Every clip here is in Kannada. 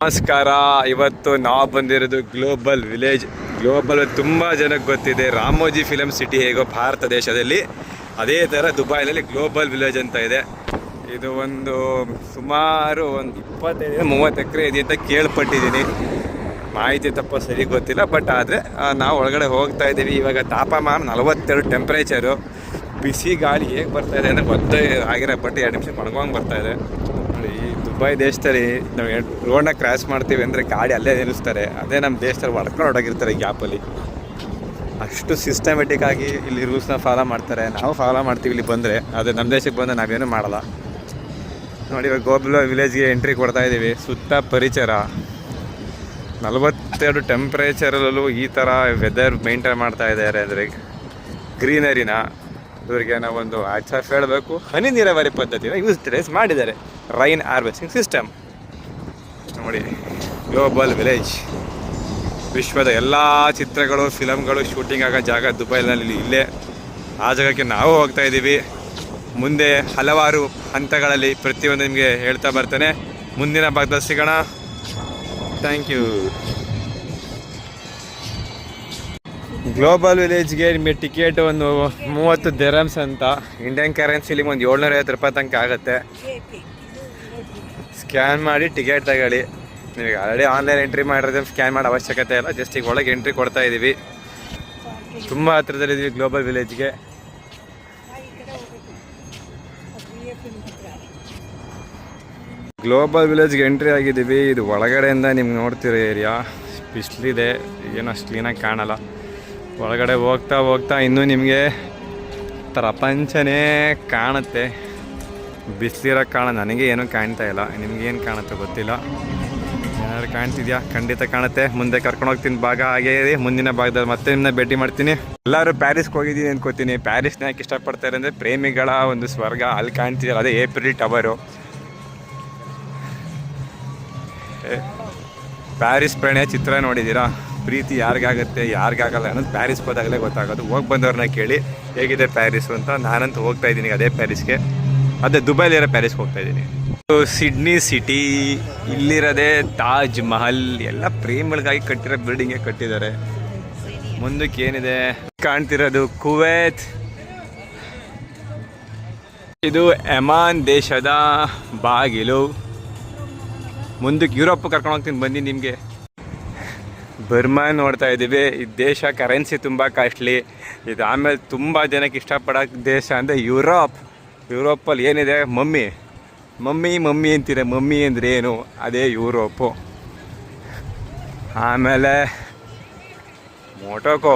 ನಮಸ್ಕಾರ. ಇವತ್ತು ನಾವು ಬಂದಿರೋದು ಗ್ಲೋಬಲ್ ವಿಲೇಜ್. ಗ್ಲೋಬಲ್ ತುಂಬ ಜನಕ್ಕೆ ಗೊತ್ತಿದೆ, ರಾಮೋಜಿ ಫಿಲಮ್ ಸಿಟಿ ಹೇಗೋ ಭಾರತ ದೇಶದಲ್ಲಿ, ಅದೇ ಥರ ದುಬೈನಲ್ಲಿ ಗ್ಲೋಬಲ್ ವಿಲೇಜ್ ಅಂತ ಇದೆ. ಇದು ಒಂದು ಸುಮಾರು ಒಂದು 25-30 ಎಕರೆ ಇದೆ ಅಂತ ಕೇಳ್ಪಟ್ಟಿದ್ದೀನಿ. ಮಾಹಿತಿ ತಪ್ಪ ಸರಿ ಗೊತ್ತಿಲ್ಲ, ಬಟ್ ಆದರೆ ನಾವು ಒಳಗಡೆ ಹೋಗ್ತಾ ಇದ್ದೀವಿ. ಇವಾಗ ತಾಪಮಾನ 42 ಟೆಂಪ್ರೇಚರು. ಬಿಸಿ ಗಾಳಿ ಹೇಗೆ ಬರ್ತಾಯಿದೆ ಅಂದರೆ ಒದ್ದೆ ಆಗಿರೋ ಬಟ್ಟೆ 2 ನಿಮಿಷ ಒಣಗೋಂಗೆ ಬರ್ತಾಯಿದೆ. ಈ ದುಬೈ ದೇಶದಲ್ಲಿ ನಾವು ರೋಡ್ನ ಕ್ರಾಸ್ ಮಾಡ್ತೀವಿ ಅಂದರೆ ಗಾಡಿ ಅಲ್ಲೇ ನಿಲ್ಲಿಸ್ತಾರೆ. ಅದೇ ನಮ್ಮ ದೇಶದಲ್ಲಿ ಹೊಡ್ಕೊಂಡು ಹೊಡೋಗಿರ್ತಾರೆ ಗ್ಯಾಪಲ್ಲಿ. ಅಷ್ಟು ಸಿಸ್ಟಮೆಟಿಕ್ ಆಗಿ ಇಲ್ಲಿ ರೂಲ್ಸ್ನ ಫಾಲೋ ಮಾಡ್ತಾರೆ. ನಾವು ಫಾಲೋ ಮಾಡ್ತೀವಿ ಇಲ್ಲಿ ಬಂದರೆ. ಅದೇ ನಮ್ಮ ದೇಶಕ್ಕೆ ಬಂದರೆ ನಾವೇನು ಮಾಡಲ್ಲ. ನೋಡಿ, ಇವಾಗ ಗ್ಲೋಬಲ್ ವಿಲೇಜ್ಗೆ ಎಂಟ್ರಿ ಕೊಡ್ತಾ ಇದ್ದೀವಿ. ಸುತ್ತ ಪರಿಸರ, 42 ಟೆಂಪ್ರೇಚರಲ್ಲೂ ಈ ಥರ ವೆದರ್ ಮೇಂಟೈನ್ ಮಾಡ್ತಾ ಇದ್ದಾರೆ ಅಂದರೆ ಗ್ರೀನರಿನ. ಇವರಿಗೆ ನಾವೊಂದು ಆಫ್ ಹೇಳಬೇಕು. ಹನಿ ನೀರಾವರಿ ಪದ್ಧತಿನ ಯೂಸ್ ಮಾಡಿದ್ದಾರೆ, ರೈನ್ ಹಾರ್ವೆಸ್ಟಿಂಗ್ ಸಿಸ್ಟಮ್. ನೋಡಿ, ಗ್ಲೋಬಲ್ ವಿಲೇಜ್. ವಿಶ್ವದ ಎಲ್ಲ ಚಿತ್ರಗಳು, ಫಿಲಮ್ಗಳು ಶೂಟಿಂಗ್ ಆಗೋ ಜಾಗ ದುಬೈನಲ್ಲಿ ಇಲ್ಲೇ. ಆ ಜಾಗಕ್ಕೆ ನಾವು ಹೋಗ್ತಾ ಇದ್ದೀವಿ. ಮುಂದೆ ಹಲವಾರು ಹಂತಗಳಲ್ಲಿ ಪ್ರತಿಯೊಂದು ನಿಮಗೆ ಹೇಳ್ತಾ ಬರ್ತೇನೆ. ಮುಂದಿನ ಭಾಗದಲ್ಲಿ ಸಿಗೋಣ. Thank you. ಗ್ಲೋಬಲ್ ವಿಲೇಜ್ಗೆ ನಿಮಗೆ ಟಿಕೆಟ್ ಒಂದು 30 ದಿರಮ್ಸ್ ಅಂತ. ಇಂಡಿಯನ್ ಕರೆನ್ಸಿಲಿ ಒಂದು 750 ರೂಪಾಯಿ ತನಕ ಆಗುತ್ತೆ. ಸ್ಕ್ಯಾನ್ ಮಾಡಿ ಟಿಕೆಟ್ ತಗೊಳ್ಳಿ. ನಿಮಗೆ ಆಲ್ರೆಡಿ ಆನ್ಲೈನ್ ಎಂಟ್ರಿ ಮಾಡಿರೋದು ಸ್ಕ್ಯಾನ್ ಮಾಡೋ ಅವಶ್ಯಕತೆ ಇಲ್ಲ. ಜಸ್ಟ್ ಈಗ ಒಳಗೆ ಎಂಟ್ರಿ ಕೊಡ್ತಾ ಇದ್ದೀವಿ. ತುಂಬ ಹತ್ರದಲ್ಲಿದ್ದೀವಿ ಗ್ಲೋಬಲ್ ವಿಲೇಜ್ಗೆ. ಗ್ಲೋಬಲ್ ವಿಲೇಜ್ಗೆ ಎಂಟ್ರಿ ಆಗಿದ್ದೀವಿ. ಇದು ಒಳಗಡೆಯಿಂದ ನಿಮ್ಗೆ ನೋಡ್ತಿರೋ ಏರಿಯಾ. ಬಿಸಿಲಿದೆ, ಏನೋ ಅಷ್ಟು ಕ್ಲೀನಾಗಿ ಕಾಣಲ್ಲ. ಒಳಗಡೆ ಹೋಗ್ತಾ ಹೋಗ್ತಾ ಇನ್ನೂ ನಿಮಗೆ ಪ್ರಪಂಚನೇ ಕಾಣುತ್ತೆ. ಬಿಸಿಲಿರೋ ಕಾರಣ ನನಗೆ ಏನೂ ಕಾಣ್ತಾ ಇಲ್ಲ. ನಿಮಗೇನು ಕಾಣುತ್ತೆ ಗೊತ್ತಿಲ್ಲ. ಏನಾದ್ರು ಕಾಣ್ತಿದ್ಯಾ? ಖಂಡಿತ ಕಾಣುತ್ತೆ. ಮುಂದೆ ಕರ್ಕೊಂಡು ಹೋಗ್ತೀನಿ ಭಾಗ. ಹಾಗೇ ಮುಂದಿನ ಭಾಗದಲ್ಲಿ ಮತ್ತೆ ನಿಮ್ಮನ್ನ ಭೇಟಿ ಮಾಡ್ತೀನಿ. ಎಲ್ಲರೂ ಪ್ಯಾರಿಸ್ಗೆ ಹೋಗಿದ್ದೀನಿ ಅನ್ಕೋತೀನಿ. ಪ್ಯಾರಿಸ್ನ ಯಾಕೆ ಇಷ್ಟಪಡ್ತಾರೆ ಅಂದರೆ ಪ್ರೇಮಿಗಳ ಒಂದು ಸ್ವರ್ಗ. ಅಲ್ಲಿ ಕಾಣ್ತಿದೆಯಲ್ಲ, ಅದೇ ಏಫೆಲ್ ಟವರು. ಪ್ಯಾರಿಸ್ ಪ್ರಣಯ ಚಿತ್ರ ನೋಡಿದ್ದೀರಾ? ಪ್ರೀತಿ ಯಾರಿಗಾಗುತ್ತೆ ಯಾರಿಗಾಗಲ್ಲ ಅನ್ನೋದು ಪ್ಯಾರಿಸ್ ಹೋದಾಗಲೇ ಗೊತ್ತಾಗೋದು. ಹೋಗಿ ಬಂದವ್ರನ್ನ ಕೇಳಿ ಹೇಗಿದೆ ಪ್ಯಾರಿಸು ಅಂತ. ನಾನಂತೂ ಹೋಗ್ತಾ ಇದ್ದೀನಿ ಅದೇ ಪ್ಯಾರಿಸ್ಗೆ. ಅದೇ ದುಬೈಲಿರೋ ಪ್ಯಾರಿಸ್ಗೆ ಹೋಗ್ತಾ ಇದ್ದೀನಿ. ಸಿಡ್ನಿ ಸಿಟಿ, ಇಲ್ಲಿರೋದೇ ತಾಜ್ ಮಹಲ್. ಎಲ್ಲ ಪ್ರೇಮಿಗಳಿಗಾಗಿ ಕಟ್ಟಿರೋ ಬಿಲ್ಡಿಂಗೇ ಕಟ್ಟಿದ್ದಾರೆ. ಮುಂದಕ್ಕೆ ಏನಿದೆ ಕಾಣ್ತಿರೋದು ಕುವೈತ್. ಇದು ಯಮಾನ್ ದೇಶದ ಬಾಗಿಲು. ಮುಂದಕ್ಕೆ ಯುರೋಪ್ ಕರ್ಕೊಂಡು ಹೋಗ್ತೀನಿ ಬನ್ನಿ ನಿಮಗೆ. ಬರ್ಮಾ ನೋಡ್ತಾ ಇದ್ದೀವಿ. ಈ ದೇಶ ಕರೆನ್ಸಿ ತುಂಬ ಕಾಸ್ಟ್ಲಿ. ಇದು ಆಮೇಲೆ ತುಂಬ ಜನಕ್ಕೆ ಇಷ್ಟಪಡೋ ದೇಶ ಅಂದರೆ ಯುರೋಪ್. ಯುರೋಪಲ್ಲಿ ಏನಿದೆ? ಮಮ್ಮಿ ಮಮ್ಮಿ ಮಮ್ಮಿ ಅಂತೀರ. ಮಮ್ಮಿ ಅಂದರೆ ಏನು? ಅದೇ ಯುರೋಪು. ಆಮೇಲೆ ಮೊಟೊಕೋ,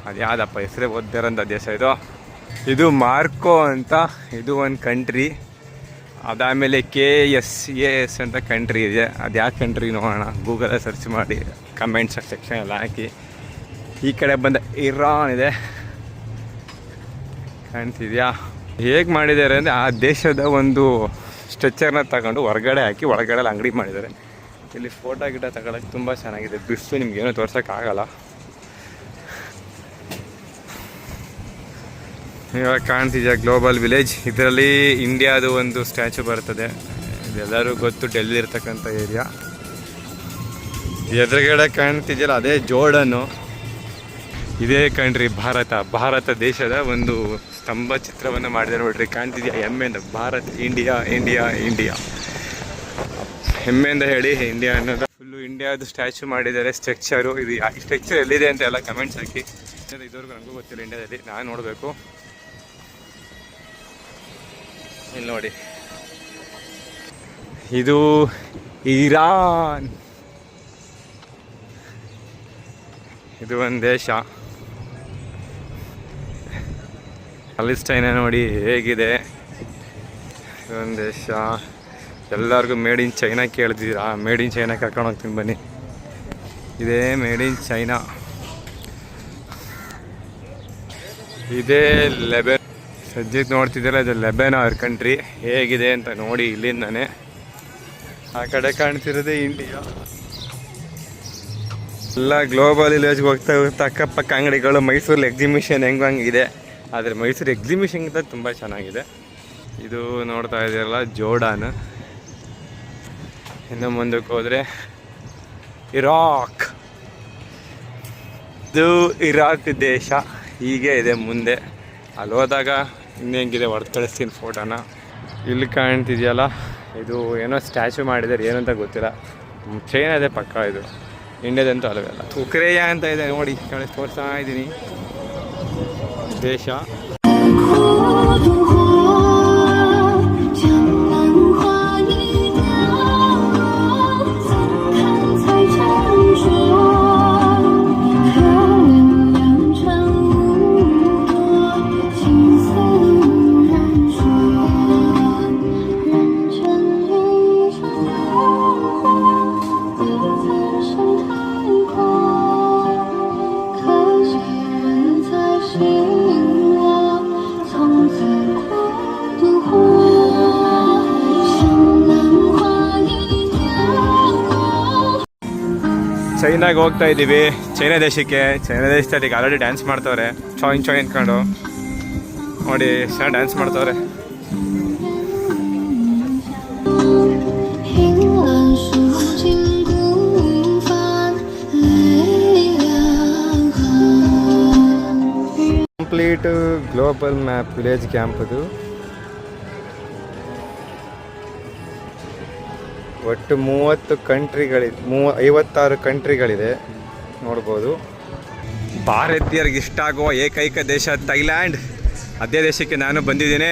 ಅದು ಯಾವುದಪ್ಪ ಹೆಸರೇ ಓದ್ದಿರೋಂಥ ದೇಶ ಇದು. ಇದು ಮಾರ್ಕೋ ಅಂತ. ಇದು ಒಂದು ಕಂಟ್ರಿ. ಅದಾದಮೇಲೆ KSAS ಅಂತ ಕಂಟ್ರಿ ಇದೆ. ಅದು ಯಾವ ಕಂಟ್ರಿ ನೋಡೋಣ. ಗೂಗಲಲ್ಲಿ ಸರ್ಚ್ ಮಾಡಿ ಕಮೆಂಟ್ಸ್ ಸೆಕ್ಷನ್ ಹಾಕಿ. ಈ ಕಡೆ ಬಂದ ಇರಾನ್ ಇದೆ, ಕಾಣ್ತಿದೆಯಾ? ಹೇಗೆ ಮಾಡಿದ್ದಾರೆ ಅಂದರೆ ಆ ದೇಶದ ಒಂದು ಸ್ಟ್ರಕ್ಚರ್ನ ತಗೊಂಡು ಹೊರಗಡೆ ಹಾಕಿ ಒಳಗಡೆ ಅಂಗಡಿ ಮಾಡಿದ್ದಾರೆ. ಇಲ್ಲಿ ಫೋಟೋ ಗಿಡ ತಗೊಳ್ಳೋಕ್ಕೆ ತುಂಬ ಚೆನ್ನಾಗಿದೆ. ಬಿಸಿಲು ನಿಮ್ಗೇನು ತೋರ್ಸೋಕ್ಕಾಗಲ್ಲ. ಇವಾಗ ಕಾಣ್ತಿದೆಯಾ ಗ್ಲೋಬಲ್ ವಿಲೇಜ್. ಇದರಲ್ಲಿ ಇಂಡಿಯಾದು ಒಂದು ಸ್ಟ್ಯಾಚು ಬರ್ತದೆ. ಇದೆಲ್ಲರೂ ಗೊತ್ತು, ಡೆಲ್ಲಿ ಇರ್ತಕ್ಕಂಥ ಏರಿಯಾ. ಎದುರುಗಡೆ ಕಾಣ್ತಿದೆಯಲ್ಲ, ಅದೇ ಜೋರ್ಡನ್ನು. ಇದೇ ಕಂಟ್ರಿ ಭಾರತ ದೇಶದ ಒಂದು ಸ್ತಂಭ ಚಿತ್ರವನ್ನು ಮಾಡಿದ್ದಾರೆ ನೋಡ್ರಿ. ಕಾಣ್ತಿದೆಯಾ? ಹೆಮ್ಮೆಯಿಂದ ಭಾರತ್, ಇಂಡಿಯಾ ಇಂಡಿಯಾ ಇಂಡಿಯಾ. ಹೆಮ್ಮೆಯಿಂದ ಹೇಳಿ ಇಂಡಿಯಾ ಅನ್ನೋದು. ಫುಲ್ಲು ಇಂಡಿಯಾದು ಸ್ಟ್ಯಾಚು ಮಾಡಿದ್ದಾರೆ, ಸ್ಟ್ರಕ್ಚರು. ಇದು ಈ ಸ್ಟ್ರಕ್ಚರ್ ಎಲ್ಲಿದೆ ಅಂತ ಎಲ್ಲ ಕಮೆಂಟ್ಸ್ ಹಾಕಿ. ಇದುವರೆಗೂ ನನಗೂ ಗೊತ್ತಿಲ್ಲ ಇಂಡಿಯಾದಲ್ಲಿ, ನಾನು ನೋಡಬೇಕು. ಇಲ್ಲಿ ನೋಡಿ, ಇದು ಇರಾನ್. ಇದು ಒಂದು ದೇಶ. ಪ್ಯಾಲೆಸ್ಟೈನ ನೋಡಿ ಹೇಗಿದೆ. ಇದೊಂದು ದೇಶ. ಎಲ್ಲರಿಗೂ ಮೇಡ್ ಇನ್ ಚೈನಾ ಕೇಳ್ತಿದ್ದೀರಾ? ಮೇಡ್ ಇನ್ ಚೈನಾ ಕರ್ಕೊಂಡು ಹೋಗ್ತೀನಿ ಬನ್ನಿ. ಇದೇ ಮೇಡ್ ಇನ್ ಚೈನಾ. ಇದೇ ಲೆಬೆನ್. ಸದ್ಯಕ್ಕೆ ನೋಡ್ತಿದ್ದೀರ, ಇದು ಲೆಬೆನಾನ್ ಕಂಟ್ರಿ. ಹೇಗಿದೆ ಅಂತ ನೋಡಿ ಇಲ್ಲಿಂದಾನೆ. ಆ ಕಡೆ ಕಾಣ್ತಿರೋದೇ ಇಂಡಿಯಾ. ಎಲ್ಲ ಗ್ಲೋಬಲ್ ವಿಲೇಜ್ಗೆ ಹೋಗ್ತಾ ಹೋಗ್ತಾ ಅಕ್ಕಪಕ್ಕ ಅಂಗಡಿಗಳು. ಮೈಸೂರಲ್ಲಿ ಎಕ್ಸಿಬಿಷನ್ ಹೆಂಗಿದೆ, ಆದರೆ ಮೈಸೂರು ಎಕ್ಸಿಬಿಷನ್ಗಿಂತ ತುಂಬ ಚೆನ್ನಾಗಿದೆ. ಇದು ನೋಡ್ತಾ ಇದ್ದೀರಲ್ಲ ಜೋರ್ಡಾನ್. ಇನ್ನು ಮುಂದಕ್ಕೆ ಹೋದರೆ ಇರಾಕ್. ಇದು ಇರಾಕ್ ದೇಶ ಹೀಗೆ ಇದೆ ಮುಂದೆ. ಅಲ್ಲಿ ಹೋದಾಗ ಇನ್ನೇಂಗಿದೆ ಹೊಡೆದು ಕಳಿಸ್ತೀನಿ ಫೋಟೋನ. ಇಲ್ಲಿ ಕಾಣ್ತಿದೆಯಲ್ಲ, ಇದು ಏನೋ ಸ್ಟ್ಯಾಚು ಮಾಡಿದ್ದಾರೆ, ಏನಂತ ಗೊತ್ತಿಲ್ಲ. ಚೈನಾ ಇದೆ ಪಕ್ಕ, ಇದು ಇಂಡಿಯಾದಂತೂ ಅಲ್ಲವಲ್ಲ. ಉಕ್ರೇಯ ಅಂತ ಇದೆ ನೋಡಿ, ತೋರಿಸ್ತಾ ಇದ್ದೀನಿ ದೇಶ. ಚೈನಾಗೆ ಹೋಗ್ತಾ ಇದ್ದೀವಿ, ಚೈನಾ ದೇಶಕ್ಕೆ. ಚೈನಾ ದೇಶದಲ್ಲಿ ಈಗ ಆಲ್ರೆಡಿ ಡ್ಯಾನ್ಸ್ ಮಾಡ್ತವ್ರೆ, ಚಾಯಿನ್ ಚಾಯಿನ್ ಅಂದ್ಕೊಂಡು ನೋಡಿ, ಚೆನ್ನಾಗಿ ಡ್ಯಾನ್ಸ್ ಮಾಡ್ತವ್ರೆ. Complete global map village camp ಅದು. ಒಟ್ಟು 30 ಕಂಟ್ರಿಗಳಿದೆ, 56 ಕಂಟ್ರಿಗಳಿದೆ ನೋಡ್ಬೋದು. ಭಾರತೀಯರಿಗೆ ಇಷ್ಟ ಆಗುವ ಏಕೈಕ ದೇಶ ಥೈಲ್ಯಾಂಡ್. ಅದೇ ದೇಶಕ್ಕೆ ನಾನು ಬಂದಿದ್ದೀನಿ.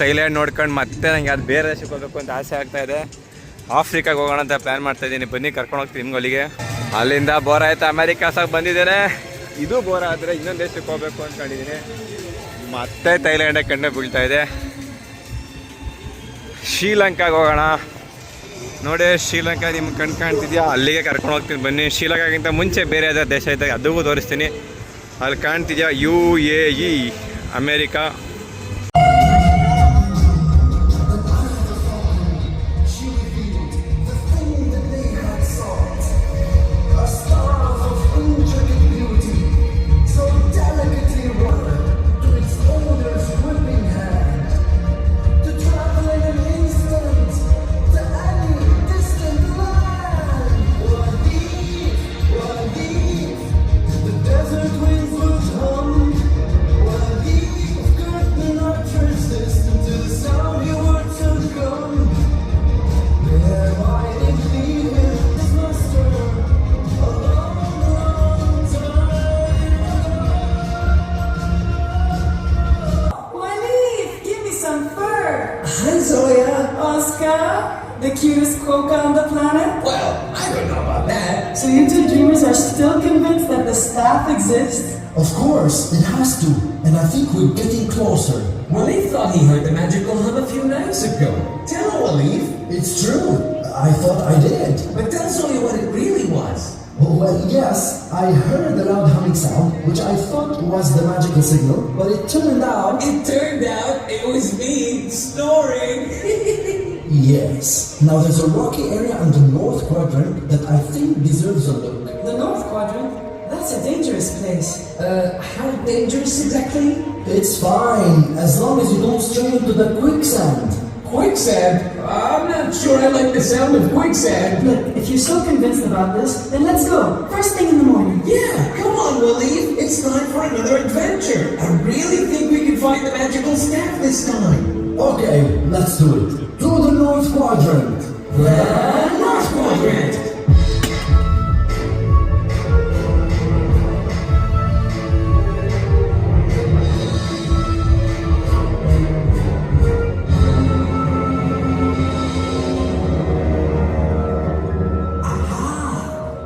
ಥೈಲ್ಯಾಂಡ್ ನೋಡ್ಕೊಂಡು ಮತ್ತೆ ನನಗೆ ಅದು ಬೇರೆ ದೇಶಕ್ಕೆ ಹೋಗಬೇಕು ಅಂತ ಆಸೆ ಆಗ್ತಾಯಿದೆ. ಆಫ್ರಿಕಾಗೆ ಹೋಗೋಣ ಅಂತ ಪ್ಲ್ಯಾನ್ ಮಾಡ್ತಾಯಿದ್ದೀನಿ. ಬನ್ನಿ ಕರ್ಕೊಂಡು ಹೋಗ್ತೀನಿ ನಿಮ್ಗೆ ಅಲ್ಲಿಗೆ. ಅಲ್ಲಿಂದ ಬೋರ್ ಆಯಿತು, ಅಮೇರಿಕಾಸಾಗಿ ಬಂದಿದ್ದೇನೆ. ಇದು ಬೋರ್ ಆದರೆ ಇನ್ನೊಂದು ದೇಶಕ್ಕೆ ಹೋಗಬೇಕು ಅಂದ್ಕೊಂಡಿದ್ದೀನಿ. ಮತ್ತೆ ಥೈಲ್ಯಾಂಡೇ ಕಂಡು ಬೀಳ್ತಾ ಇದೆ. ಶ್ರೀಲಂಕಾಗೆ ಹೋಗೋಣ ನೋಡಿ. ಶ್ರೀಲಂಕಾ ನಿಮ್ಗೆ ಕಾಣ್ತಿದ್ಯಾ, ಅಲ್ಲಿಗೆ ಕರ್ಕೊಂಡು ಹೋಗ್ತೀನಿ ಬನ್ನಿ. ಶ್ರೀಲಂಕಾಗಿಂತ ಮುಂಚೆ ಬೇರೆ ಯಾವ್ದಾದ್ರು ದೇಶ ಇದ್ದಾಗ ಅದೂ ತೋರಿಸ್ತೀನಿ. ಅಲ್ಲಿ ಕಾಣ್ತಿದ್ಯಾ UAE, America. The cutest quokka on the planet? Well, I don't know about that. So you two dreamers are still convinced that the staff exists? Of course, it has to. And I think we're getting closer. Waleed thought he heard the magical hum a few nights ago. Tell Waleed. It's true. I thought I did. But tell Zoya what it really was. Well, yes, I heard the loud humming sound, which I thought was the magical signal, but it turned out... It was me snoring. Yes. Now there's a rocky area on the north quadrant that I think deserves a look. The North Quadrant? That's a dangerous place. How dangerous exactly? It's fine, as long as you don't stray into the quicksand. Quicksand? I'm not sure I like the sound of quicksand. Look, if you're so convinced about this, then let's go. First thing in the morning. Yeah, come on, Waleed. It's time for another adventure. I really think we can find the magical staff this time. Okay, let's do it. To the north quadrant. The North Quadrant.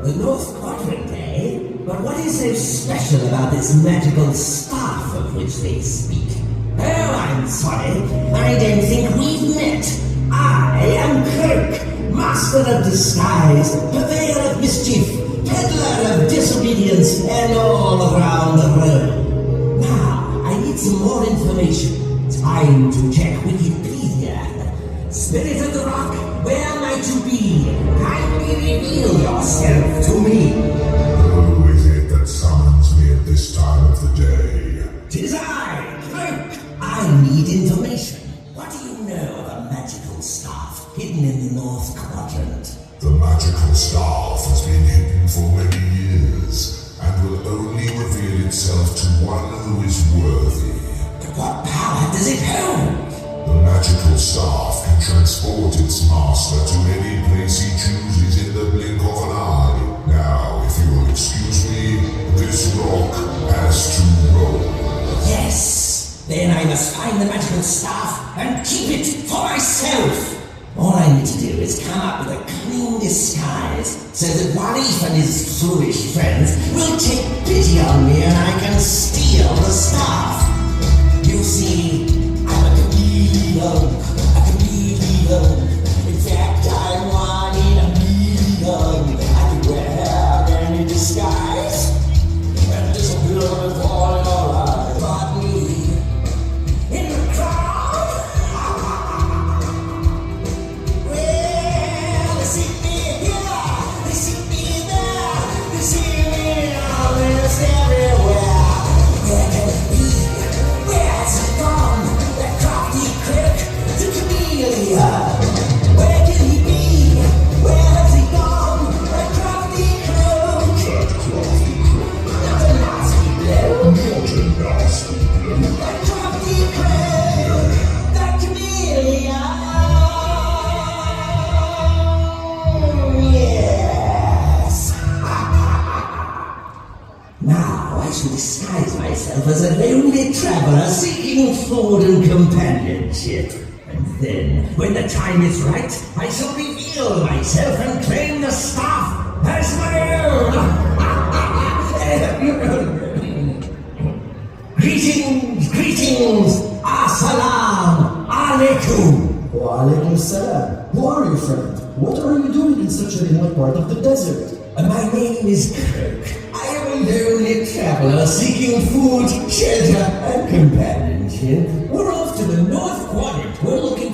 The North Quadrant, eh? But what is so special about this magical staff of which they speak? Oh, I'm sorry. I don't think we've met. I am Kirk, master of disguise, purveyor of mischief, peddler of disobedience, and all around the road. Now, I need some more information. Time to check Wikipedia. Spirit of the Rock, where might you be? Kindly reveal yourself to me. Who is it that summons me at this time of the day? 'Tis I, Kirk. I need information. What do you know of a magical staff hidden in the North Quadrant? magical staff has been hidden for many years and will only reveal itself to one who is worthy. What power does it hold? The magical staff can transport its master to any place he chooses in the blink of an eye. Now, if you will excuse me, this rock has to roll. Yes. Then I must find the magical staff and keep it for myself. All I need to do is come up with a cunning disguise so that Warif and his foolish friends will take pity on me and I can steal the staff. You see, I'm a chameleon. In fact, I'm one in a million. I can wear any disguise and disappear with all your eyes. But me, in the crowd, well, they see me here, they see me there, they see me always everywhere. Where can it be? Where's it gone? That crafty critic, the chameleon. Where can he be? Where has he gone? That crafty crook. Not a nasty bloke. That crafty crook. That chameleon. Yes. Now I shall disguise myself as a lonely traveler seeking food and companionship. And then, when the time is right, I shall reveal myself and claim the staff as my own. Greetings, assalamu alaikum. Wa alaikum salam. Who are you, friend? What are you doing in such a remote part of the desert? My name is Kirk. I am a lonely traveler seeking food, shelter, and companionship. We're off to the North Quadrant. We're looking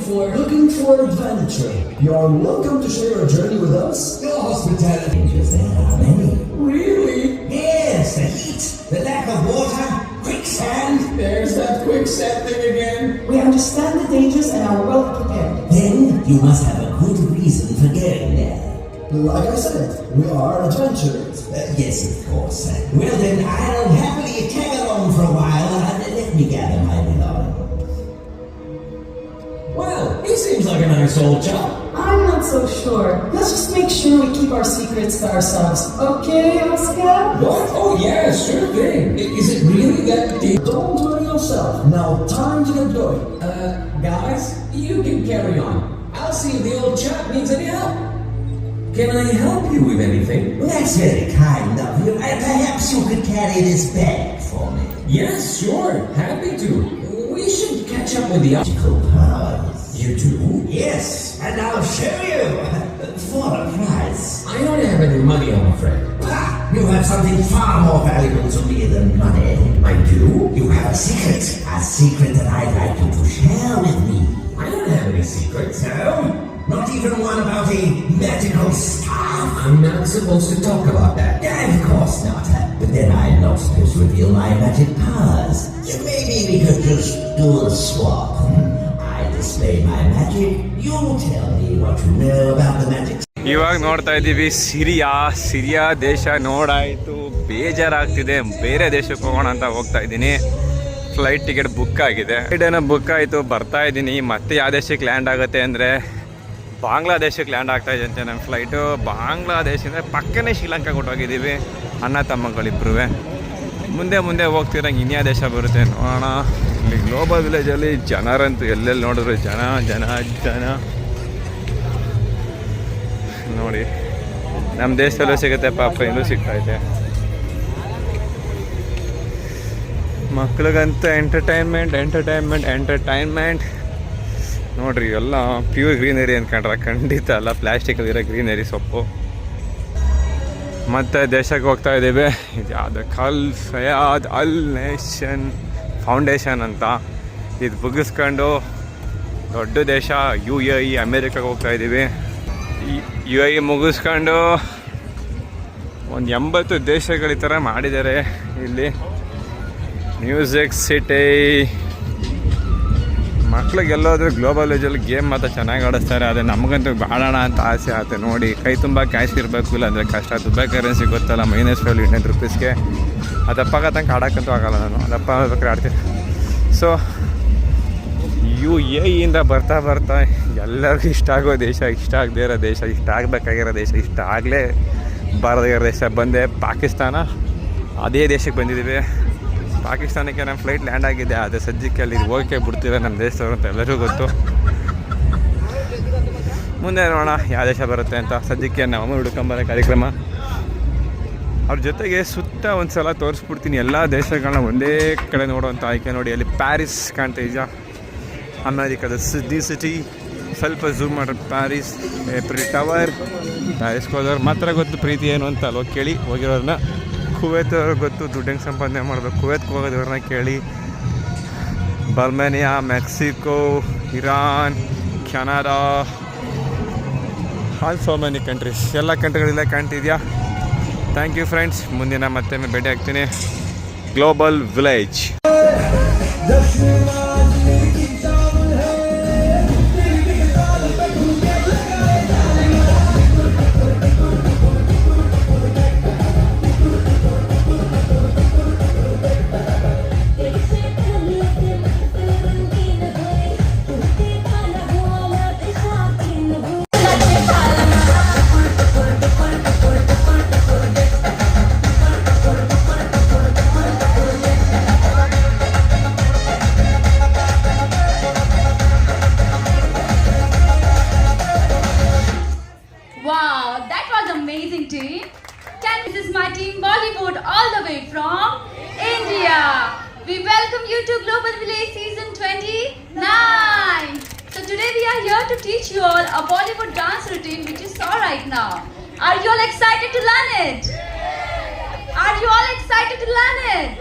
for adventure. You are welcome to share your journey with us. your hospitality. There are many. Really? Yes, the heat, the lack of water, quicksand. There's that quicksand thing again. We understand the dangers and are well prepared. Then you must have a good reason for going there. Like I said, we are adventurers. Yes, of course. Well then, I'll happily tag along for a while and let me gather my belongings. Well, he seems like a nice old chap. I'm not so sure. Let's just make sure we keep our secrets to ourselves. Okay, Oscar? What? Oh yeah, sure thing. Is it really that deep? Don't worry yourself. Now, time to get going. Guys, you can carry on. I'll see if the old chap needs any help. Can I help you with anything? Well, that's very kind of you. Perhaps you could carry this bag for me. Yes, sure. Happy to. We should catch up with the Magical powers. You do? Yes, and I'll show you. For a price. I don't have any money, I'm afraid. Ah, you have something far more valuable to me than money. I do? You have a secret that I'd like you to share with me. I don't have any secrets. No, not even one about a magical staff. I'm not supposed to talk about that. Yeah, of course not. But then I'm not supposed to reveal my magic powers. So maybe we could just do a swap. I display my magic. You tell me what you know about the magic. ಇವಾಗ ನೋಡ್ತಾ ಇದ್ದೀವಿ ಸಿರಿಯಾ ದೇಶ ನೋಡಾಯಿತು, ಬೇಜಾರಾಗ್ತಿದೆ. ಬೇರೆ ದೇಶಕ್ಕೆ ಹೋಗೋಣ ಅಂತ ಹೋಗ್ತಾ ಇದ್ದೀನಿ. ಫ್ಲೈಟ್ ಟಿಕೆಟ್ ಬುಕ್ ಆಗಿದೆ. ಫ್ಲೈಟೇನೋ ಬುಕ್ ಆಯಿತು, ಬರ್ತಾ ಇದ್ದೀನಿ. ಮತ್ತೆ ಯಾವ ದೇಶಕ್ಕೆ ಲ್ಯಾಂಡ್ ಆಗುತ್ತೆ ಅಂದರೆ ಬಾಂಗ್ಲಾದೇಶಕ್ಕೆ ಲ್ಯಾಂಡ್ ಆಗ್ತಾ ಇದೆ ಅಂತೆ ನಮ್ಮ ಫ್ಲೈಟು. ಬಾಂಗ್ಲಾದೇಶದಿಂದ ಪಕ್ಕನೇ ಶ್ರೀಲಂಕಾಗೆ ಹೊಟ್ಟೋಗಿದ್ದೀವಿ, ಅಣ್ಣ ತಮ್ಮಗಳಿಬ್ರು. ಮುಂದೆ ಹೋಗ್ತಿರಂಗೆ ಇನ್ಯಾ ದೇಶ ಬರುತ್ತೆ ನೋಡೋಣ. ಇಲ್ಲಿ ಗ್ಲೋಬಲ್ ವಿಲೇಜಲ್ಲಿ ಜನರಂತೂ ಎಲ್ಲೆಲ್ಲಿ ನೋಡಿದ್ರು ಜನ ನೋಡಿ. ನಮ್ಮ ದೇಶದಲ್ಲೂ ಸಿಗುತ್ತೆ ಪಾಪ, ಇಲ್ಲೂ ಸಿಗ್ತೈತೆ. ಮಕ್ಳಿಗಂತೂ ಎಂಟರ್ಟೈನ್ಮೆಂಟ್ ನೋಡ್ರಿ. ಎಲ್ಲ ಪ್ಯೂರ್ ಗ್ರೀನರಿ ಅಂದ್ಕೊಂಡ್ರೆ ಖಂಡಿತ ಅಲ್ಲ, ಪ್ಲಾಸ್ಟಿಕಲ್ಲಿರೋ ಗ್ರೀನರಿ ಸೊಪ್ಪು. ಮತ್ತು ದೇಶಕ್ಕೆ ಹೋಗ್ತಾ ಇದ್ದೀವಿ. ಇದು ಯಾವುದು ಖಲ್ ಫಯಾದ್ ಅಲ್ ನೇಷನ್ ಫೌಂಡೇಶನ್ ಅಂತ. ಇದು ಮುಗಿಸ್ಕೊಂಡು ದೊಡ್ಡ ದೇಶ UAE ಅಮೇರಿಕಾಗೆ ಹೋಗ್ತಾ ಇದ್ದೀವಿ. UAE ಮುಗಿಸ್ಕೊಂಡು ಒಂದು 80 ದೇಶಗಳ ಈ ಥರ ಮಾಡಿದ್ದಾರೆ. ಇಲ್ಲಿ ಮ್ಯೂಸಿಕ್ ಸಿಟಿ ಮಕ್ಳಿಗೆ ಎಲ್ಲೋದ್ರೂ ಗ್ಲೋಬಲ್ ವಿಲೇಜಲ್ಲಿ ಗೇಮ್ ಮಾತ್ರ ಚೆನ್ನಾಗಿ ಆಡಿಸ್ತಾರೆ. ಅದೇ ನಮಗಂತೂ ಆಡೋಣ ಅಂತ ಆಸೆ ಆಗುತ್ತೆ ನೋಡಿ. ಕೈ ತುಂಬ ಕ್ಯಾಶ್ ಇರಬೇಕು, ಇಲ್ಲ ಅಂದರೆ ಕಷ್ಟ. ದುಬೈ ಕರೆನ್ಸಿ ಗೊತ್ತಲ್ಲ, -12 ಇಂಡಿಯನ್ ರುಪೀಸ್ಗೆ ಅದಪ್ಪ ತನಕ ಆಡೋಕ್ಕಂತೂ ಆಗಲ್ಲ. ನಾನು ಅದಪ್ಪ ಬೇಕಾದ್ರೆ ಆಡ್ತೀನಿ. ಸೊ UAE ಬರ್ತಾ ಎಲ್ಲರಿಗೂ ಇಷ್ಟ ಆಗೋ ದೇಶ, ಇಷ್ಟ ಆಗದೇ ಇರೋ ದೇಶ, ಇಷ್ಟ ಆಗಬೇಕಾಗಿರೋ ದೇಶ, ಇಷ್ಟ ಆಗಲೇ ಬಾರದಿರೋ ದೇಶ ಬಂದೆ ಪಾಕಿಸ್ತಾನ. ಅದೇ ದೇಶಕ್ಕೆ ಬಂದಿದ್ದೀವಿ. ಪಾಕಿಸ್ತಾನಕ್ಕೆ ನಮ್ಮ ಫ್ಲೈಟ್ ಲ್ಯಾಂಡ್ ಆಗಿದೆ. ಅದೇ ಸದ್ಯಕ್ಕೆ ಅಲ್ಲಿ ಹೋಗೋಕ್ಕೆ ಬಿಡ್ತೀರ ನಮ್ಮ ದೇಶದವರು ಅಂತ ಎಲ್ಲರಿಗೂ ಗೊತ್ತು. ಮುಂದೆ ನೋಡೋಣ ಯಾವ ದೇಶ ಬರುತ್ತೆ ಅಂತ. ಸದ್ಯಕ್ಕೆ ನಮ್ಮ ಹುಡ್ಕೊಂಬರೋ ಕಾರ್ಯಕ್ರಮ. ಅವ್ರ ಜೊತೆಗೆ ಸುತ್ತ ಒಂದು ಸಲ ತೋರಿಸ್ಬಿಡ್ತೀನಿ ಎಲ್ಲ ದೇಶಗಳನ್ನ ಒಂದೇ ಕಡೆ ನೋಡುವಂಥ ಆಯ್ಕೆ. ನೋಡಿ ಅಲ್ಲಿ ಪ್ಯಾರಿಸ್ ಕಾಣ್ತಾ ಇದೆಯಾ, ಅಮೇರಿಕಾದ ಸಿಟಿ. ಸ್ವಲ್ಪ ಝೂಮ್ ಮಾಡ್ರಿ. Paris, ಏಫೆಲ್ tower. ಪ್ಯಾರಿಸ್ಗೆ ಹೋದವ್ರು ಮಾತ್ರ ಗೊತ್ತು ಪ್ರೀತಿ ಏನು ಅಂತ ಅಲ್ವ, ಕೇಳಿ ಹೋಗಿರೋರನ್ನ. ಕುವೈತ್ ಅವ್ರಿಗೆ ಗೊತ್ತು ದುಡ್ಡು ಹೆಂಗೆ ಸಂಪಾದನೆ ಮಾಡಬೇಕು. ಕುವೈತ್ಗೆ ಹೋಗೋದವ್ರನ್ನ ಕೇಳಿ. ಬರ್ಮೇನಿಯಾ, Mexico, Iran, Canada, all so many countries. ಎಲ್ಲ ಕಂಟ್ರಿಗಳಿಲ್ಲ ಕಾಣ್ತಿದ್ಯಾ. Thank you friends. ಮುಂದಿನ ಮತ್ತೆ ಭೇಟಿ ಆಗ್ತೀನಿ. Global village. Wow, that was amazing team. This is my team Bollywood all the way from India. We welcome you to Global Village Season 29. So today we are here to teach you all a Bollywood dance routine which you saw right now. Are you all excited to learn it? Are you all excited to learn it?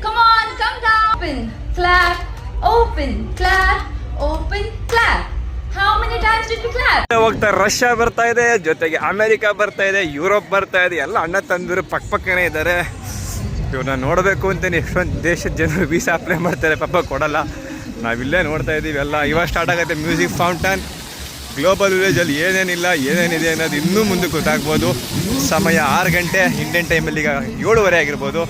Come on, come down. Open, clap, open, clap, open, clap. How many times did we clap? ಹೋಗ್ತಾ ರಷ್ಯಾ ಬರ್ತಾ ಇದೆ, ಜೊತೆಗೆ ಅಮೇರಿಕಾ ಬರ್ತಾ ಇದೆ, ಯುರೋಪ್ ಬರ್ತಾ ಇದೆ. ಎಲ್ಲ ಅಣ್ಣ ತಂದಿರು ಪಕ್ಕನೇ ಇದ್ದಾರೆ. ಇವ್ರನ್ನ ನೋಡಬೇಕು ಅಂತೇನೆ ಎಷ್ಟೊಂದು ದೇಶದ ಜನರು ವೀಸಾ ಅಪ್ಲೈ ಮಾಡ್ತಾರೆ, ಪಾಪ ಕೊಡಲ್ಲ. ನಾವಿಲ್ಲೇ ನೋಡ್ತಾ ಇದ್ದೀವಿ. ಎಲ್ಲ ಇವಾಗ ಸ್ಟಾರ್ಟ್ ಆಗುತ್ತೆ ಮ್ಯೂಸಿಕ್ ಫೌಂಟನ್. ಗ್ಲೋಬಲ್ ವಿಲೇಜಲ್ಲಿ ಏನೇನಿಲ್ಲ, ಏನೇನಿದೆ ಅನ್ನೋದು ಇನ್ನೂ ಮುಂದಕ್ಕೆ ಗೊತ್ತಾಗ್ಬೋದು. ಸಮಯ 6 ಗಂಟೆ ಇಂಡಿಯನ್ ಟೈಮಲ್ಲಿ, ಈಗ 7:30 ಆಗಿರ್ಬೋದು.